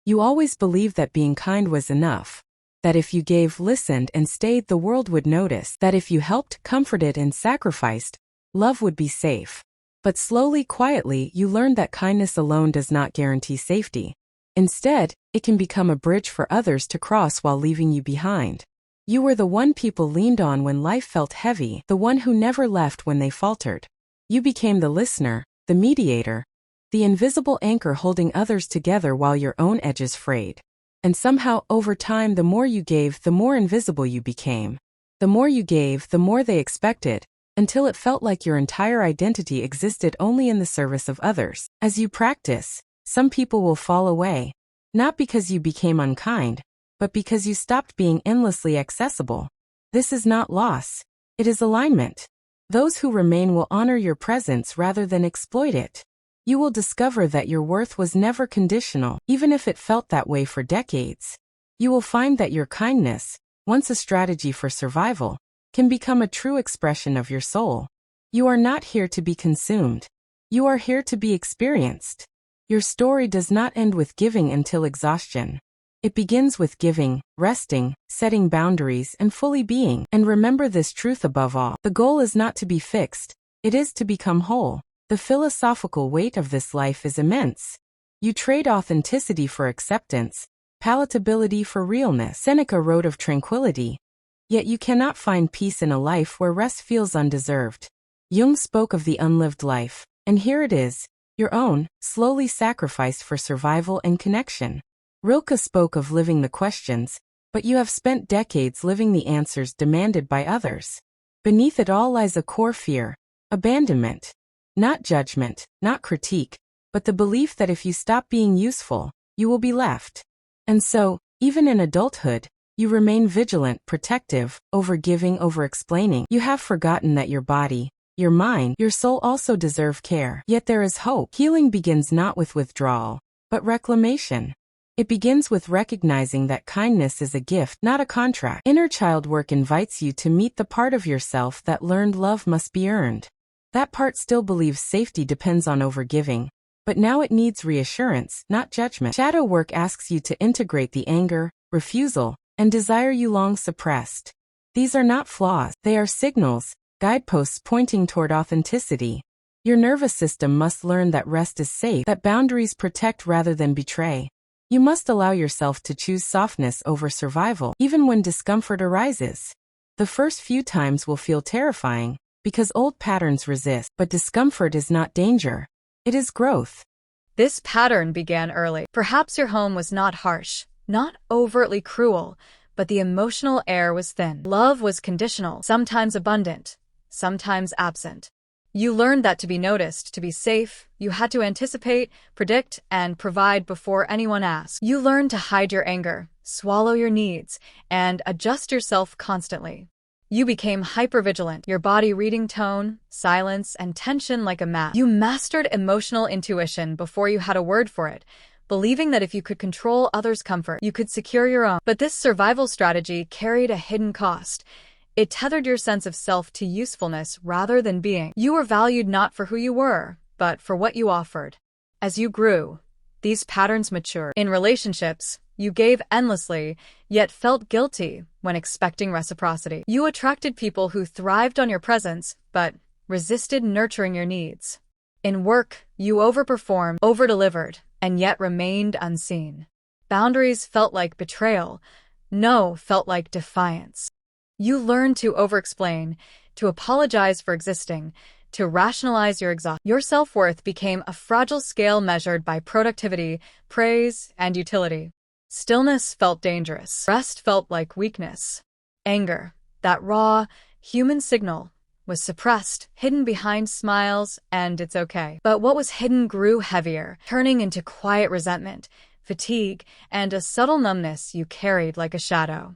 You always believed that being kind was enough. That if you gave, listened, and stayed, the world would notice. That if you helped, comforted, and sacrificed, love would be safe. But slowly, quietly, you learned that kindness alone does not guarantee safety. Instead, it can become a bridge for others to cross while leaving you behind. You were the one people leaned on when life felt heavy, the one who never left when they faltered. You became the listener, the mediator, the invisible anchor holding others together while your own edges frayed. And somehow, over time, the more you gave, the more invisible you became. The more you gave, the more they expected, until it felt like your entire identity existed only in the service of others. As you practice, some people will fall away, not because you became unkind, but because you stopped being endlessly accessible. This is not loss. It is alignment. Those who remain will honor your presence rather than exploit it. You will discover that your worth was never conditional, even if it felt that way for decades. You will find that your kindness, once a strategy for survival, can become a true expression of your soul. You are not here to be consumed. You are here to be experienced. Your story does not end with giving until exhaustion. It begins with giving, resting, setting boundaries, and fully being. And remember this truth above all. The goal is not to be fixed. It is to become whole. The philosophical weight of this life is immense. You trade authenticity for acceptance, palatability for realness. Seneca wrote of tranquility. Yet you cannot find peace in a life where rest feels undeserved. Jung spoke of the unlived life, and here it is, your own, slowly sacrificed for survival and connection. Rilke spoke of living the questions, but you have spent decades living the answers demanded by others. Beneath it all lies a core fear, abandonment. Not judgment, not critique, but the belief that if you stop being useful, you will be left. And so, even in adulthood, you remain vigilant, protective, over-giving, over-explaining. You have forgotten that your body, your mind, your soul also deserve care. Yet there is hope. Healing begins not with withdrawal, but reclamation. It begins with recognizing that kindness is a gift, not a contract. Inner child work invites you to meet the part of yourself that learned love must be earned. That part still believes safety depends on overgiving, but now it needs reassurance, not judgment. Shadow work asks you to integrate the anger, refusal, and desire you long suppressed. These are not flaws, they are signals, guideposts pointing toward authenticity. Your nervous system must learn that rest is safe, that boundaries protect rather than betray. You must allow yourself to choose softness over survival, even when discomfort arises. The first few times will feel terrifying, because old patterns resist, but discomfort is not danger. It is growth. This pattern began early. Perhaps your home was not harsh, not overtly cruel, but the emotional air was thin. Love was conditional, sometimes abundant, sometimes absent. You learned that to be noticed, to be safe, you had to anticipate, predict, and provide before anyone asked. You learned to hide your anger, swallow your needs, and adjust yourself constantly. You became hypervigilant, your body reading tone, silence, and tension like a map. You mastered emotional intuition before you had a word for it, believing that if you could control others' comfort, you could secure your own. But this survival strategy carried a hidden cost. It tethered your sense of self to usefulness rather than being. You were valued not for who you were, but for what you offered. As you grew, these patterns matured. In relationships, you gave endlessly, yet felt guilty when expecting reciprocity. You attracted people who thrived on your presence, but resisted nurturing your needs. In work, you overperformed, overdelivered, and yet remained unseen. Boundaries felt like betrayal. No felt like defiance. You learned to overexplain, to apologize for existing, to rationalize your exhaustion. Your self-worth became a fragile scale measured by productivity, praise, and utility. Stillness felt dangerous. Rest felt like weakness. Anger, that raw, human signal, was suppressed, hidden behind smiles, and it's okay. But what was hidden grew heavier, turning into quiet resentment, fatigue, and a subtle numbness you carried like a shadow.